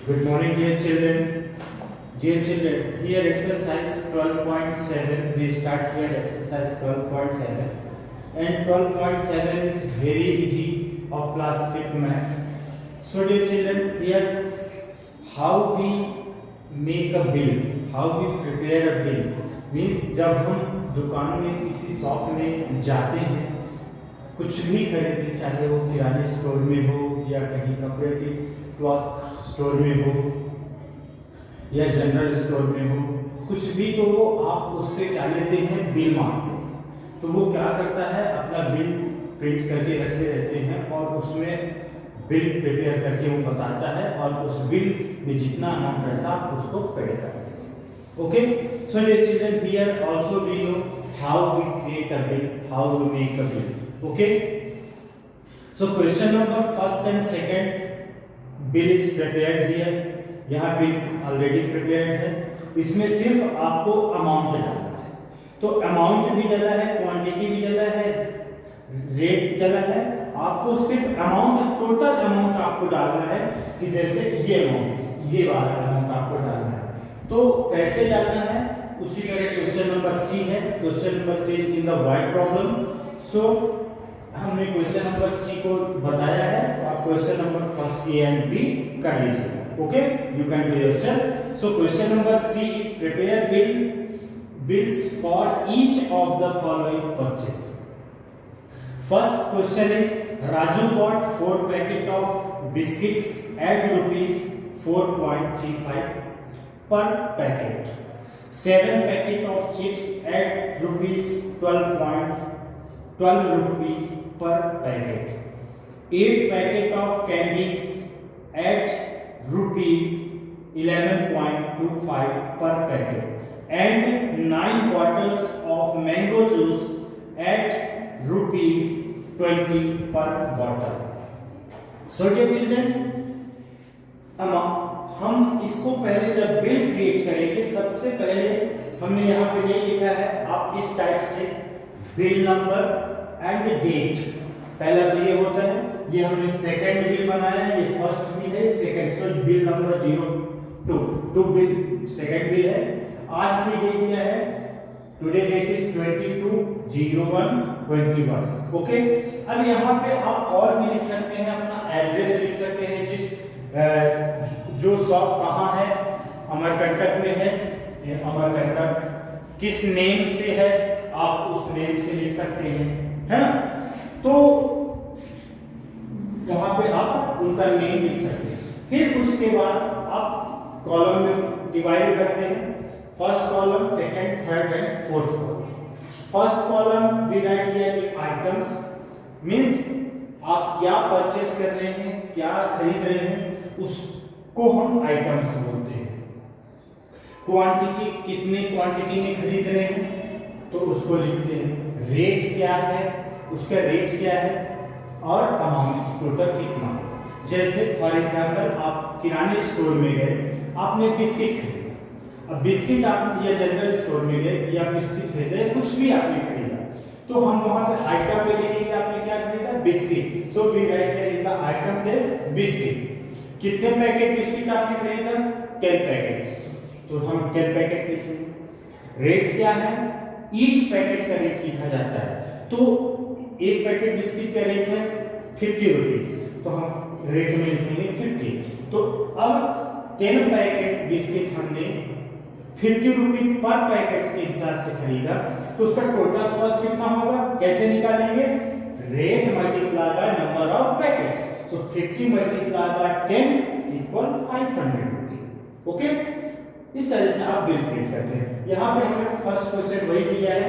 Good morning, dear children. Dear children, here exercise 12.7. We start here exercise 12.7. And 12.7 is very easy of class 5 maths. So, dear children, here how we make a bill, how we prepare a bill. Means जब हम दुकान में किसी shop में जाते हैं कुछ भी खरीदने, चाहे वो किराने स्टोर में हो या कहीं कपड़े के क्लॉथ स्टोर में हो या जनरल स्टोर में हो, कुछ भी, तो वो आप उससे क्या लेते हैं, बिल मांगते हैं। तो वो क्या करता है, अपना बिल प्रिंट करके रखे रहते हैं और उसमें बिल प्रिपेयर करके वो बताता है और उस बिल में जितना अमाउंट रहता है आप उसको पे करते हैं। Okay, so dear children, here also we know how we create a bill, how we make a bill. Okay, so question number first and second, bill is prepared here. यहाँ बिल ऑलरेडी प्रिपेयर्ड है, इसमें सिर्फ आपको amount डालना है। तो amount भी डाला है, क्वांटिटी भी डाला है, रेट डाला है। आपको सिर्फ अमाउंट, टोटल अमाउंट आपको डालना है कि जैसे ये अमाउंट, ये वाला अमाउंट आपको डालना है। तो कैसे डालना है, उसी तरह क्वेश्चन नंबर सी है। Question number C in the white problem. So हमने क्वेश्चन नंबर सी को बताया है, तो आप question number first A and B कर लीजिएगा। Okay, you can do yourself. So question number C is prepare bills for each of the following purchase. First question is Raju bought 4 packet of biscuits at rupees 4.35 per packet, 7 packet of chips at rupees 12 rupees per packet, 8 packet of candies at rupees 11.25 per packet, and 9 bottles of mango juice at rupees 20 per bottle. So dear children, हम इसको पहले जब bill create करेंगे, सबसे पहले हमने यहाँ पे ये लिखा है, आप इस टाइप से बिल नंबर एंड डेट, पहला तो ये होता है, ये हमने सेकंड बिल बनाया है, ये फर्स्ट बिल है, second, so bill number 02 bill second bill है। आज की डेट क्या है, टुडे डेट इज 22/01/21। ओके, अब यहाँ पे आप और भी लिख सकते हैं, अपना एड्रेस लिख सकते हैं, जो शॉप कहाँ है, अमरकंटक में है, अमरकंटक किस नेम से है, आप उस नेम से लिख सकते हैं, है ना। तो वहां पे आप उनका नेम लिख सकते हैं। फिर उसके बाद आप कॉलम में डिवाइड करते हैं, first column, second, third and fourth column. First column we write here items, means आप क्या परचेस कर रहे हैं, क्या खरीद रहे हैं, उसको हम आइटम्स बोलते हैं। क्वांटिटी, कितने क्वांटिटी में खरीद रहे हैं, तो उसको लिखते हैं। रेट क्या है, उसका रेट क्या है, और अमाउंट टोटल कितना। जैसे फॉर एग्जांपल आप किराने स्टोर में गए, आपने बिस्किट खरीदा। अब बिस्किट आप या जनरल स्टोर में गए या बिस्किट खरीदे, कुछ भी आपने खरीदा, तो हम वहां पर आइटम पे लिखेंगे आपने क्या खरीदा, biscuit. So we write here in the item place biscuit. कितने पैकेट बिस्किट आपने खरीदा, 10 पैकेट, तो हम 10 पैकेट लिखेंगे। रेट क्या है, ईच पैकेट का रेट लिखा जाता है। तो एक पैकेट बिस्किट का रेट है 50 रुपीज, तो हम रेट में लिखेंगे 50। तो अब 10 पैकेट बिस्किट हमने 50 रुपीज पर पैकेट के हिसाब से खरीदा, तो उसका टोटल कॉस्ट कितना होगा, कैसे निकालेंगे, rate multiply by number of packets. So 50 multiply by 10 equal 500 rupees. Okay, इस तरह से आप बिल क्रिएट करते हैं। यहाँ पे हमने फर्स्ट क्वेश्चन वही दिया है,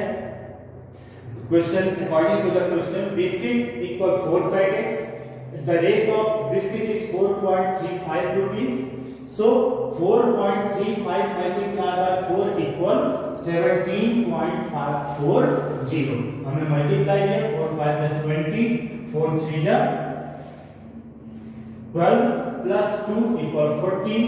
question according to the question, biscuit equal 4 packets, the rate of biscuit is 4.35 rupees. So 4.35 multiplied by 4 equal 17.540। हमने मल्टीप्लाई किया, 4 5 जा 20, 4 3 जा 12 plus 2 equal 14,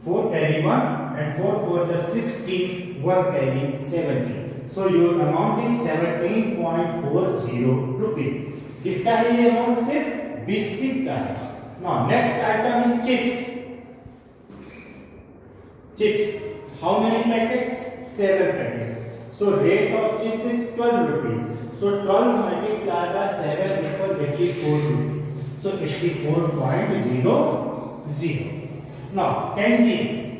4 carry 1 and 4 4 जा 16, 1 carry 17। So your amount is 17.40 rupees। किसका है ये अमाउंट, सिर्फ बिस्किट का है। Now next item is chips। chips. How many packets? 7 packets. So rate of chips is 12 rupees. So 12 multiplied by 7 equal 84 rupees. So 84.00. Now candies,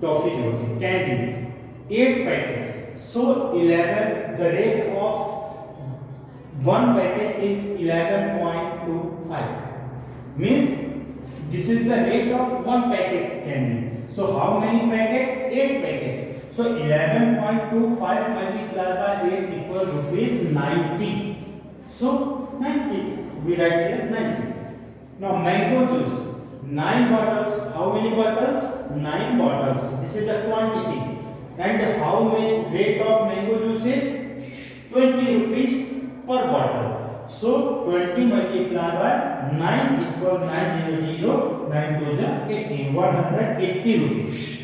toffee hote candies, 8 packets. So 11. The rate of one packet is 11.25. Means this is the rate of one packet candy. So how many packets? 8 packets. So 11.25 multiplied by 8 equals rupees 90. So 90. We write here 90. Now mango juice, 9 bottles. How many bottles? 9 bottles. This is the quantity. And how many rate of mango juice is 20 rupees per bottle. So 20 multiplied by 9 equal 900, 9 to the 18, 180 rupees.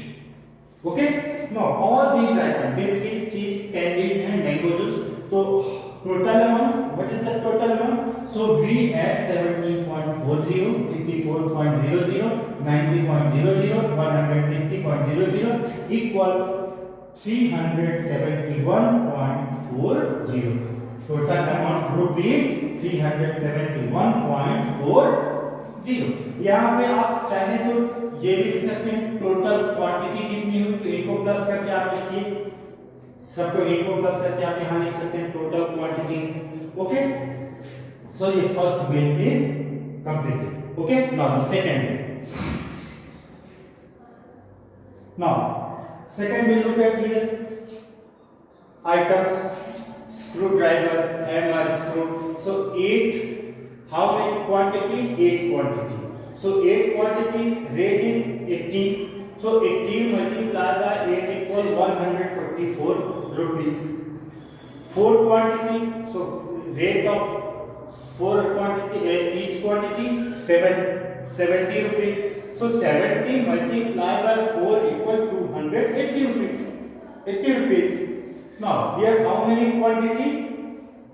Okay. Now all these items, biscuit, chips, candies and mango juice. So total amount, what is the total amount? So we add 70.40, 84.00, 90.00, 180.00 equal 371.40. Total amount rupees 371.40. यहाँ पे आप चाहे तो ये भी लिख सकते हैं टोटल क्वांटिटी कितनी हुई, तो इनको प्लस करके आप लिखिए, सबको इनको प्लस करके आप यहाँ लिख सकते हैं टोटल क्वांटिटी. ओके, सो ये first bill is completed. Okay, now the second bill. Now second bill look at here. Items, screwdriver, hammer, screw. So 8. How many quantity? 8 quantity. So 8 quantity, rate is 80. So 80 multiplied by 8 equal 144 rupees. 4 quantity. So rate of 4 quantity, each quantity 70 rupees. So 70 multiplied by 4 equal 280 rupees. 80 rupees. Now here how many quantity?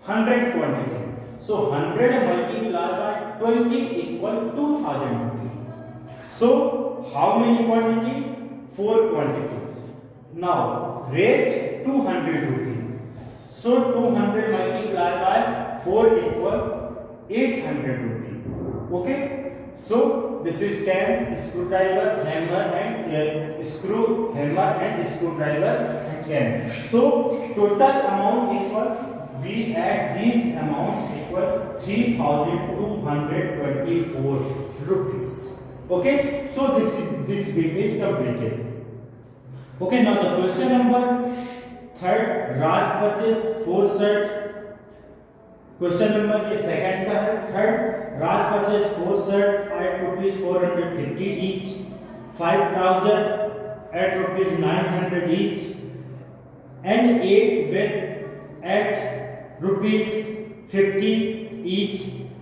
100 quantity. So 100 multiplied by 20 equal 2000 rupees. So how many quantity? 4 quantity. Now rate 200 rupees. So 200 multiplied by 4 equal 800 rupees. Okay. So this is tens, screwdriver, hammer and screw, hammer and screwdriver and can. So total amount equal, we add these amounts equal 3224 rupees. Okay. So this bill is completed. Okay. Now the question number third. Raj purchase 4 shirt. Question number ये second का है. Third, Raj purchase 4 shirt at rupees 450 each, 5 trouser at rupees 900 each, and 8 vest at rupees 50 each,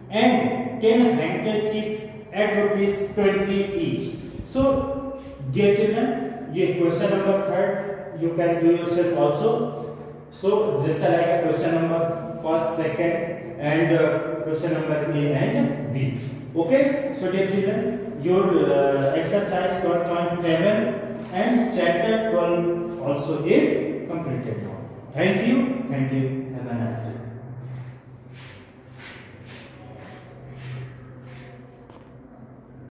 and 10 handkerchief at rupees 20 each. So dear children, ये question number third you can do yourself also. So just like a question number first, second and question number A and B. Okay. So dear children, your exercise 12.7 and chapter 12 also is completed now. Thank you. Have a nice day.